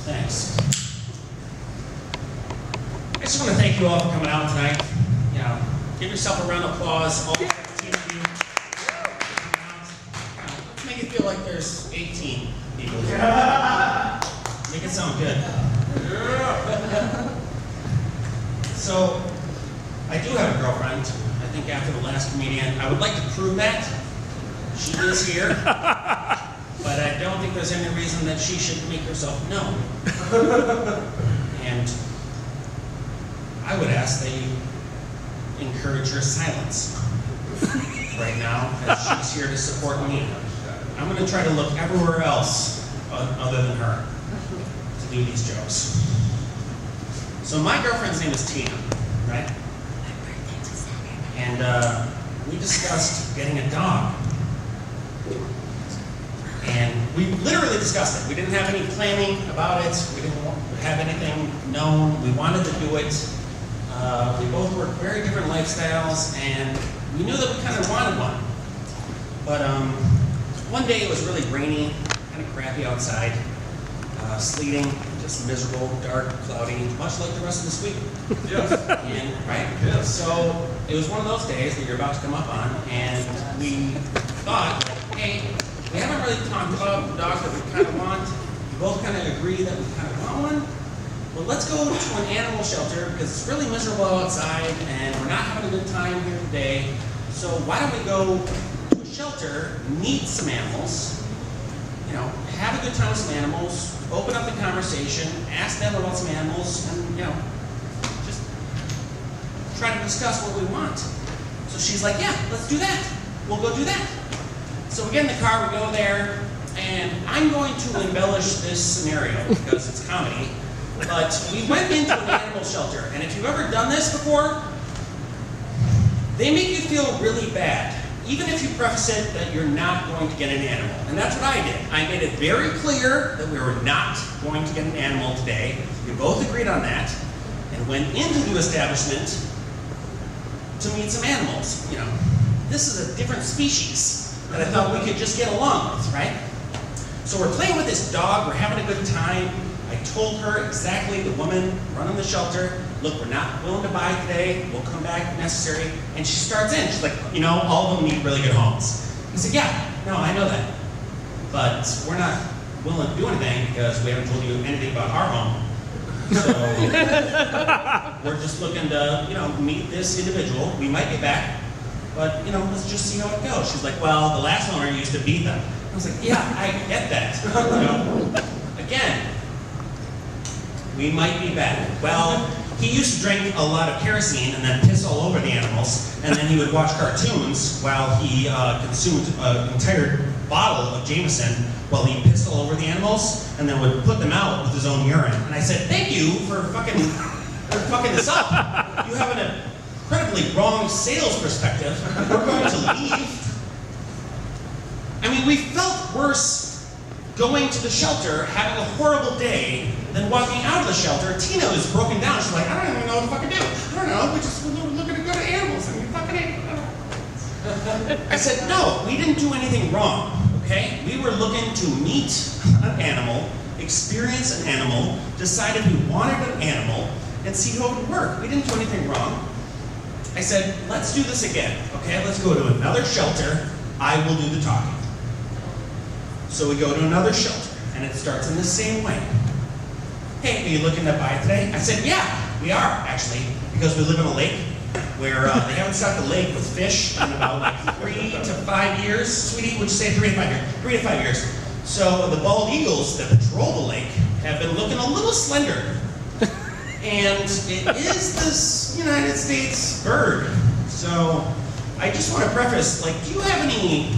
Thanks. I just want to thank you all for coming out tonight. You know, give yourself a round of applause. All 15 of you. Let's make it feel like there's 18 people here. Make it sound good. So, I do have a girlfriend. I think after the last comedian, I would like to prove that. She is here. But I don't think there's any reason that she should make herself known. And I would ask that you encourage her silence right now, as she's here to support me. I'm going to try to look everywhere else other than her to do these jokes. So my girlfriend's name is Tina, right? And we discussed getting a dog. And we literally discussed it. We didn't have any planning about it. We didn't have anything known. We wanted to do it. We both work very different lifestyles, and we knew that we kind of wanted one. But one day it was really rainy, kind of crappy outside, sleeting, just miserable, dark, cloudy, much like the rest of this week. Yes. And, right? Yes. So it was one of those days that you're about to come up on, and we thought, hey, we haven't really talked about the dog that we kind of want. We both kind of agree that we kind of want one. Well, let's go to an animal shelter because it's really miserable outside and we're not having a good time here today. So why don't we go to a shelter, meet some animals, you know, have a good time with some animals, open up the conversation, ask them about some animals, and, you know, just try to discuss what we want. So she's like, yeah, let's do that. We'll go do that. So we get in the car, we go there, and I'm going to embellish this scenario because it's comedy. But we went into an animal shelter, and if you've ever done this before, they make you feel really bad, even if you preface it that you're not going to get an animal. And that's what I did. I made it very clear that we were not going to get an animal today. We both agreed on that, and went into the establishment to meet some animals. You know, this is a different species that I thought we could just get along with, right? So we're playing with this dog, we're having a good time. I told her exactly, the woman running the shelter, look, we're not willing to buy today, we'll come back if necessary. And she starts in, she's like, you know, all of them need really good homes. I said, yeah, no, I know that. But we're not willing to do anything because we haven't told you anything about our home. So we're just looking to, you know, meet this individual. We might get back, but, you know, let's just see how it goes. She's like, well, the last owner used to beat them. I was like, yeah, I get that. You know? Again, we might be back. Well, he used to drink a lot of kerosene and then piss all over the animals, and then he would watch cartoons while he consumed an entire bottle of Jameson while he pissed all over the animals, and then would put them out with his own urine. And I said, thank you for fucking this up. You have an incredibly wrong sales perspective. We're going to leave. I mean, we felt worse going to the shelter, having a horrible day, than walking out of the shelter. Tina is broken down. She's like, I don't even know what to fucking do. I don't know. We just were looking to go to animals and we fucking ate. I said, no, we didn't do anything wrong, okay? We were looking to meet an animal, experience an animal, decide if we wanted an animal, and see how it would work. We didn't do anything wrong. I said, let's do this again, okay? Let's go to another shelter. I will do the talking. So we go to another shelter, and it starts in the same way. Hey, are you looking to buy today? I said, yeah, we are, actually, because we live in a lake where they haven't stocked the lake with fish in about like 3 to 5 years. Sweetie, would you say 3 to 5 years? 3 to 5 years. So the bald eagles that patrol the lake have been looking a little slender. And it is this United States bird. So I just want to preface, like, do you have any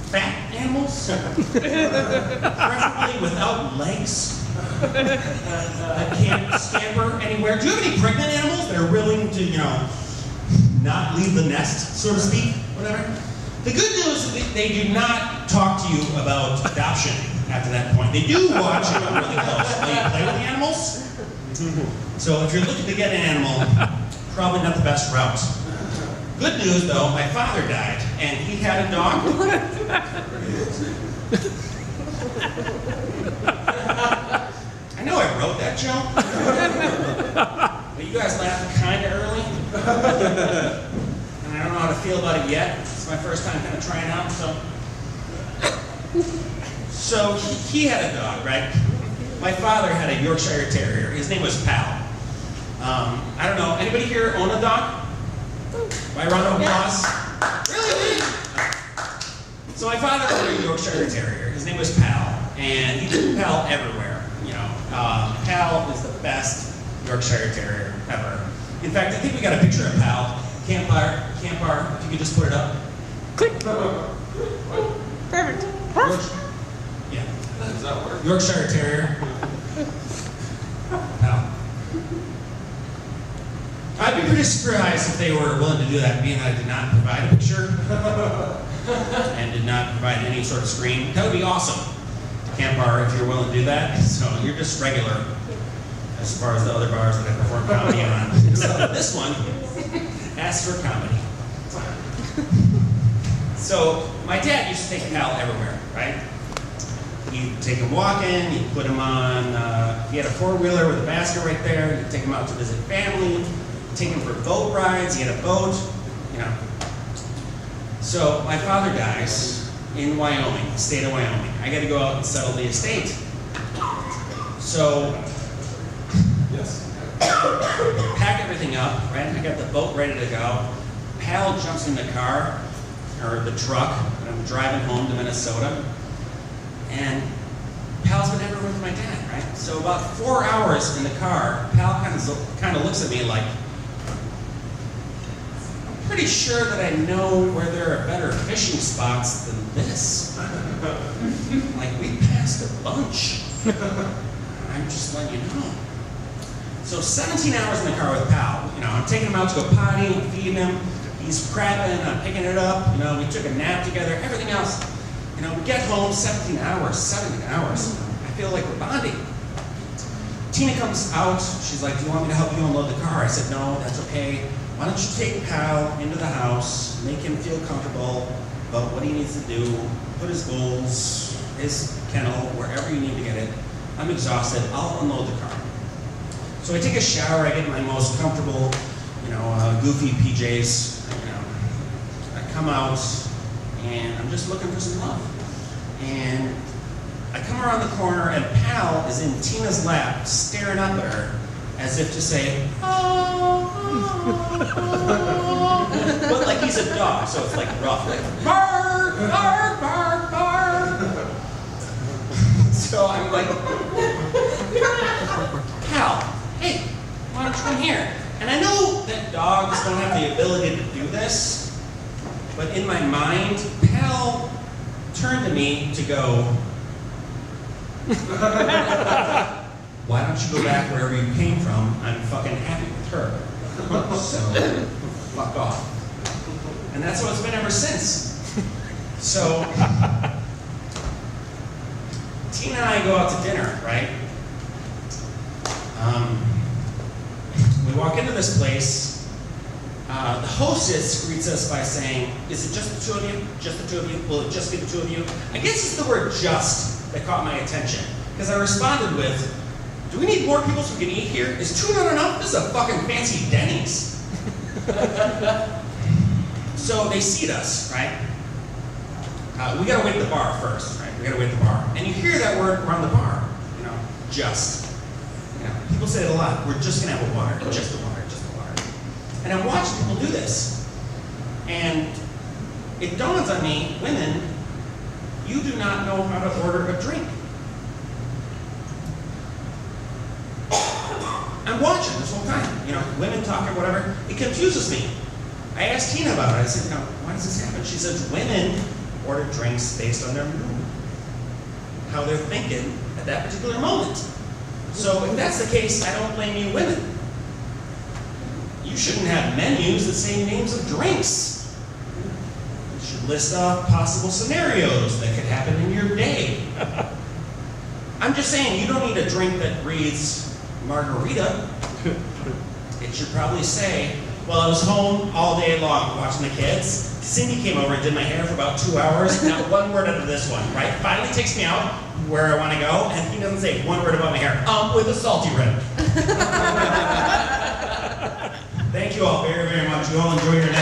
fat animals? Preferably without legs that can't scamper anywhere. Do you have any pregnant animals that are willing to, you know, not leave the nest, so to speak, whatever? The good news is they do not talk to you about adoption after that point. They do watch you really close while you play with the animals. So if you're looking to get an animal, probably not the best route. Good news though, my father died and he had a dog. that a joke? But you guys laughed kind of early. And I don't know how to feel about it yet. It's my first time kind of trying out, So he had a dog, right? My father had a Yorkshire Terrier. His name was Pal. I don't know, anybody here own a dog? By round of applause? Really? So my father owned a Yorkshire Terrier. His name was Pal, and he took Pal everywhere. You know, Pal is the best Yorkshire Terrier ever. In fact, I think we got a picture of Pal. Camp Bar, if you could just put it up. Click. Perfect. Yeah. Does that work? Yorkshire Terrier. Pal. I'd be pretty surprised if they were willing to do that, being that I did not provide a picture and did not provide any sort of screen. That would be awesome. Camp Bar, if you're willing to do that. So you're just regular as far as the other bars that I perform comedy on. So this one asks for comedy. So my dad used to take Pal everywhere, right? He'd take him walking, he'd put him on, he had a four-wheeler with a basket right there, he'd take him out to visit family, take him for boat rides, he had a boat, you know. So my father dies in Wyoming, the state of Wyoming. I got to go out and settle the estate. So, Yes. pack everything up, right? I got the boat ready to go. Pal jumps in the car, or the truck, and I'm driving home to Minnesota. And Pal's been everywhere with my dad, right? So about 4 hours in the car, Pal kind of looks at me like, I'm pretty sure that I know where there are better fishing spots than this. Like, we passed a bunch. I'm just letting you know. So 17 hours in the car with Pal. You know, I'm taking him out to go potty, I'm feeding him. He's crapping, I'm picking it up. You know, we took a nap together, everything else. You know, we get home, 17 hours. I feel like we're bonding. Tina comes out, she's like, do you want me to help you unload the car? I said, no, that's okay. Why don't you take Pal into the house, make him feel comfortable about what he needs to do, put his bowls, his kennel, wherever you need to get it. I'm exhausted, I'll unload the car. So I take a shower, I get my most comfortable, you know, goofy PJs, you know. I come out, and I'm just looking for some love. And I come around the corner, and Pal is in Tina's lap, staring up at her, as if to say, oh. But like he's a dog, so it's like rough, like, bark, bark, bark, bark. So I'm like, Pal, hey, why don't you come here? And I know that dogs don't have the ability to do this, but in my mind, Pal turned to me to go, why don't you go back wherever you came from? I'm fucking happy with her. So, fuck off. And that's what it's been ever since. So, Tina and I go out to dinner, right? We walk into this place. The hostess greets us by saying, is it just the two of you? Just the two of you? Will it just be the two of you? I guess it's the word just that caught my attention. Because I responded with, do we need more people so we can eat here? Is two not enough? This is a fucking fancy Denny's. So they seat us, right? We gotta wait at the bar first, right? We gotta wait at the bar. And you hear that word around the bar, you know, just. You know, people say it a lot. We're just gonna have a water, just a water, just a water. And I'm watching people do this. And it dawns on me, women, you do not know how to order a drink. I'm watching this whole time, you know, women talking, whatever. It confuses me. I asked Tina about it. I said, you know, why does this happen? She says, women order drinks based on their mood, how they're thinking at that particular moment. So if that's the case, I don't blame you women. You shouldn't have menus that say names of drinks. You should list off possible scenarios that could happen in your day. I'm just saying, you don't need a drink that reads margarita. It should probably say, well, I was home all day long watching the kids. Cindy came over and did my hair for about 2 hours. Not one word out of this one, right? Finally takes me out, where I want to go, and he doesn't say one word about my hair. With a salty rim. Thank you all very, very much. You all enjoy your night.